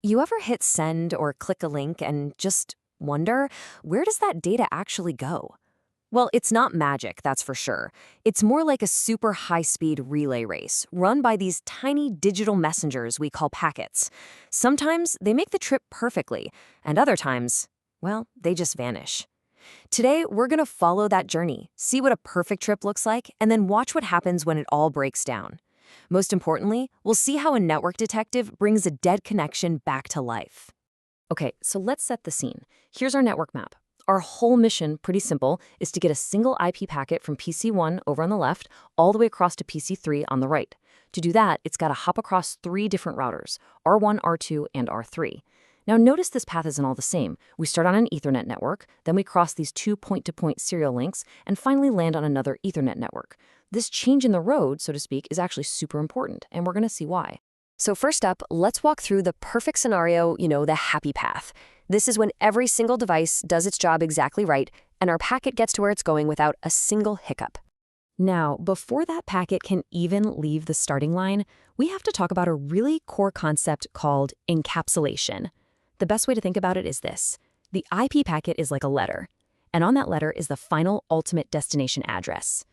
You ever hit send or click a link and just wonder, where does that data actually go? Well, it's not magic, that's for sure. It's more like a super high-speed relay race run by these tiny digital messengers we call packets. Sometimes they make the trip perfectly, and other times, well, they just vanish. Today, we're going to follow that journey, see what a perfect trip looks like, and then watch what happens when it all breaks down. Most importantly, we'll see how a network detective brings a dead connection back to life. Okay, so let's set the scene. Here's our network map. Our whole mission, pretty simple, is to get a single IP packet from PC1 over on the left all the way across to PC3 on the right. To do that, it's got to hop across 3 different routers, R1, R2, and R3. Now notice this path isn't all the same. We start on an Ethernet network, then we cross these 2 point-to-point serial links, and finally land on another Ethernet network. This change in the road, so to speak, is actually super important, and we're going to see why. So first up, let's walk through the perfect scenario, the happy path. This is when every single device does its job exactly right, and our packet gets to where it's going without a single hiccup. Now, before that packet can even leave the starting line, we have to talk about a really core concept called encapsulation. The best way to think about it is this. The IP packet is like a letter, and on that letter is the final ultimate destination address.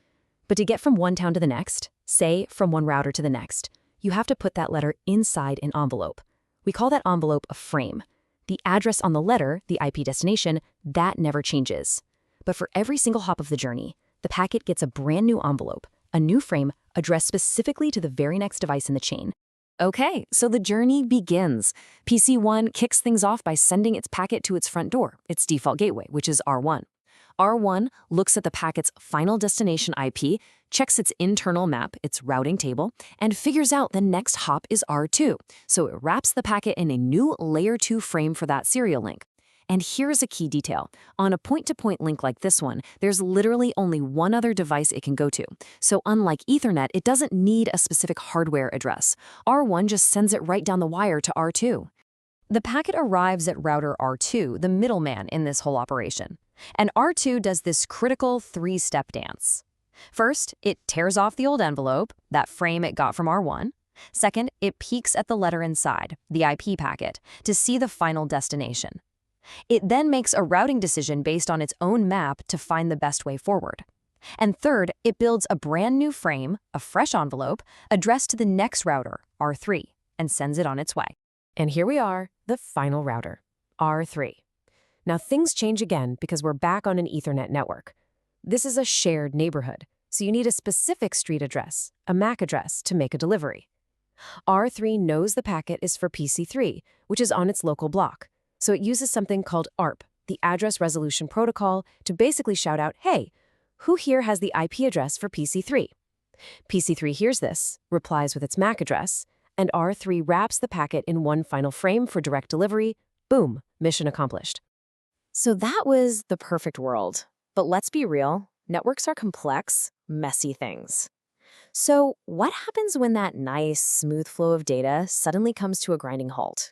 But to get from one town to the next, say from one router to the next, you have to put that letter inside an envelope. We call that envelope a frame. The address on the letter, the IP destination, that never changes. But for every single hop of the journey, the packet gets a brand new envelope, a new frame addressed specifically to the very next device in the chain. Okay, so the journey begins. PC1 kicks things off by sending its packet to its front door, its default gateway, which is R1. R1 looks at the packet's final destination IP, checks its internal map, its routing table, and figures out the next hop is R2. So it wraps the packet in a new layer 2 frame for that serial link. And here's a key detail. On a point-to-point link like this one, there's literally only one other device it can go to. So unlike Ethernet, it doesn't need a specific hardware address. R1 just sends it right down the wire to R2. The packet arrives at router R2, the middleman in this whole operation. And R2 does this critical 3-step dance. First, it tears off the old envelope, that frame it got from R1. Second, it peeks at the letter inside, the IP packet, to see the final destination. It then makes a routing decision based on its own map to find the best way forward. And third, it builds a brand new frame, a fresh envelope, addressed to the next router, R3, and sends it on its way. And here we are, the final router, R3. Now things change again because we're back on an Ethernet network. This is a shared neighborhood, so you need a specific street address, a MAC address, to make a delivery. R3 knows the packet is for PC3, which is on its local block, so it uses something called ARP, the Address Resolution Protocol, to basically shout out, hey, who here has the IP address for PC3? PC3 hears this, replies with its MAC address, and R3 wraps the packet in one final frame for direct delivery. Boom, mission accomplished. So that was the perfect world. But let's be real, networks are complex, messy things. So what happens when that nice, smooth flow of data suddenly comes to a grinding halt?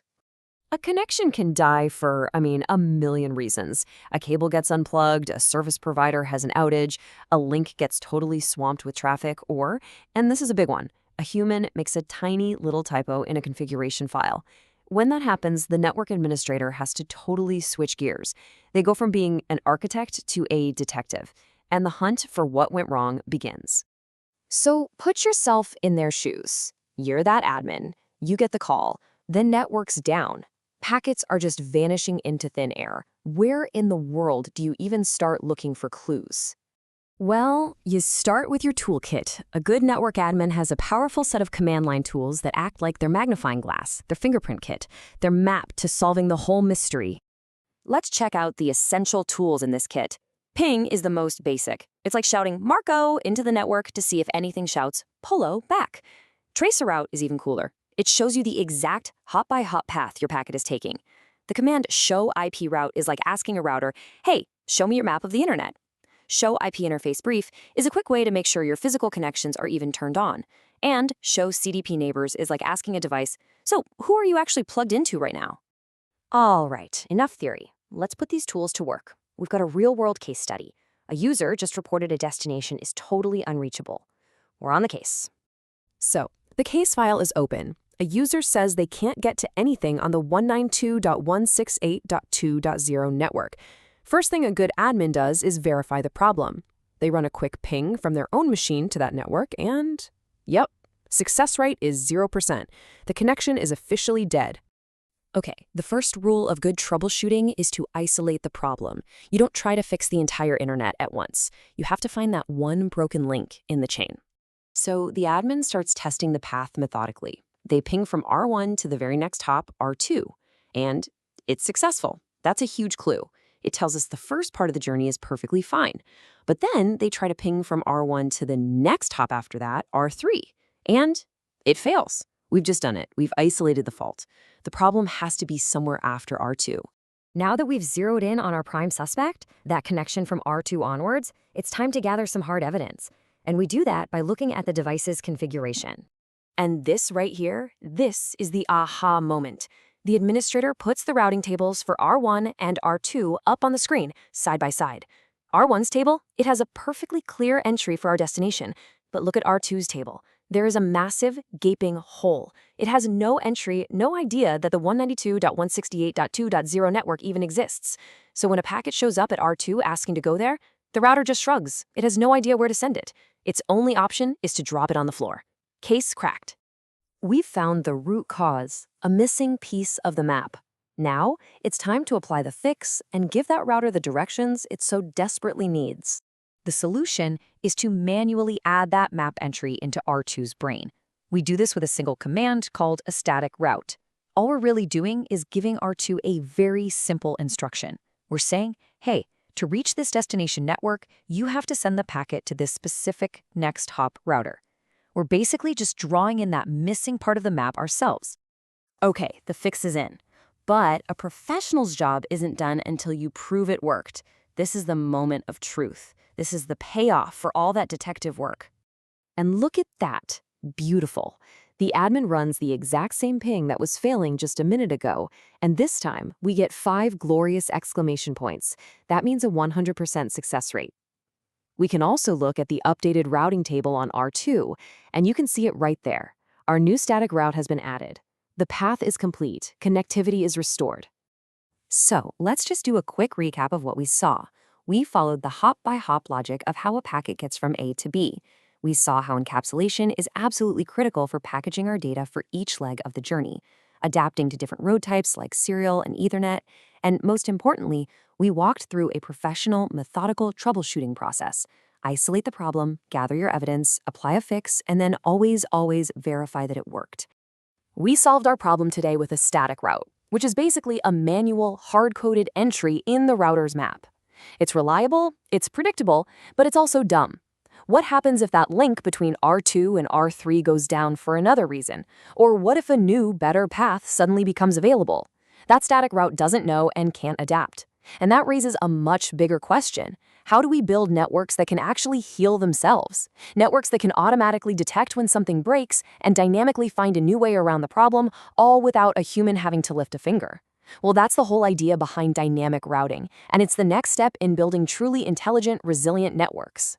A connection can die for, a million reasons. A cable gets unplugged, a service provider has an outage, a link gets totally swamped with traffic, or, and this is a big one, a human makes a tiny little typo in a configuration file. When that happens, the network administrator has to totally switch gears. They go from being an architect to a detective, and the hunt for what went wrong begins. So put yourself in their shoes. You're that admin. You get the call. The network's down. Packets are just vanishing into thin air. Where in the world do you even start looking for clues? Well, you start with your toolkit. A good network admin has a powerful set of command line tools that act like their magnifying glass, their fingerprint kit, their map to solving the whole mystery. Let's check out the essential tools in this kit. Ping is the most basic. It's like shouting Marco into the network to see if anything shouts Polo back. Traceroute is even cooler. It shows you the exact hop-by-hop path your packet is taking. The command show IP route is like asking a router, hey, show me your map of the internet. Show IP interface brief is a quick way to make sure your physical connections are even turned on. And show CDP neighbors is like asking a device, so who are you actually plugged into right now? All right, enough theory. Let's put these tools to work. We've got a real-world case study. A user just reported a destination is totally unreachable. We're on the case. So, the case file is open. A user says they can't get to anything on the 192.168.2.0 network. First thing a good admin does is verify the problem. They run a quick ping from their own machine to that network and, yep, success rate is 0%. The connection is officially dead. Okay, the first rule of good troubleshooting is to isolate the problem. You don't try to fix the entire internet at once. You have to find that one broken link in the chain. So the admin starts testing the path methodically. They ping from R1 to the very next hop, R2, and it's successful. That's a huge clue. It tells us the first part of the journey is perfectly fine. But then they try to ping from R1 to the next hop after that, R3, and it fails. We've just done it. We've isolated the fault. The problem has to be somewhere after R2. Now that we've zeroed in on our prime suspect, that connection from R2 onwards, it's time to gather some hard evidence. And we do that by looking at the device's configuration. And this right here, this is the aha moment. The administrator puts the routing tables for R1 and R2 up on the screen, side by side. R1's table, it has a perfectly clear entry for our destination. But look at R2's table. There is a massive, gaping hole. It has no entry, no idea that the 192.168.2.0 network even exists. So when a packet shows up at R2 asking to go there, the router just shrugs. It has no idea where to send it. Its only option is to drop it on the floor. Case cracked. We've found the root cause, a missing piece of the map. Now, it's time to apply the fix and give that router the directions it so desperately needs. The solution is to manually add that map entry into R2's brain. We do this with a single command called a static route. All we're really doing is giving R2 a very simple instruction. We're saying, hey, to reach this destination network, you have to send the packet to this specific next hop router. We're basically just drawing in that missing part of the map ourselves. Okay, the fix is in. But a professional's job isn't done until you prove it worked. This is the moment of truth. This is the payoff for all that detective work. And look at that. Beautiful. The admin runs the exact same ping that was failing just a minute ago, and this time we get 5 glorious exclamation points. That means a 100% success rate. We can also look at the updated routing table on R2, and you can see it right there. Our new static route has been added. The path is complete. Connectivity is restored. So let's just do a quick recap of what we saw. We followed the hop-by-hop logic of how a packet gets from A to B. We saw how encapsulation is absolutely critical for packaging our data for each leg of the journey, adapting to different road types like serial and Ethernet, and most importantly, we walked through a professional, methodical troubleshooting process. Isolate the problem, gather your evidence, apply a fix, and then always verify that it worked. We solved our problem today with a static route, which is basically a manual, hard-coded entry in the router's map. It's reliable, it's predictable, but it's also dumb. What happens if that link between R2 and R3 goes down for another reason? Or what if a new, better path suddenly becomes available? That static route doesn't know and can't adapt. And that raises a much bigger question. How do we build networks that can actually heal themselves? Networks that can automatically detect when something breaks and dynamically find a new way around the problem, all without a human having to lift a finger. Well, that's the whole idea behind dynamic routing, and it's the next step in building truly intelligent, resilient networks.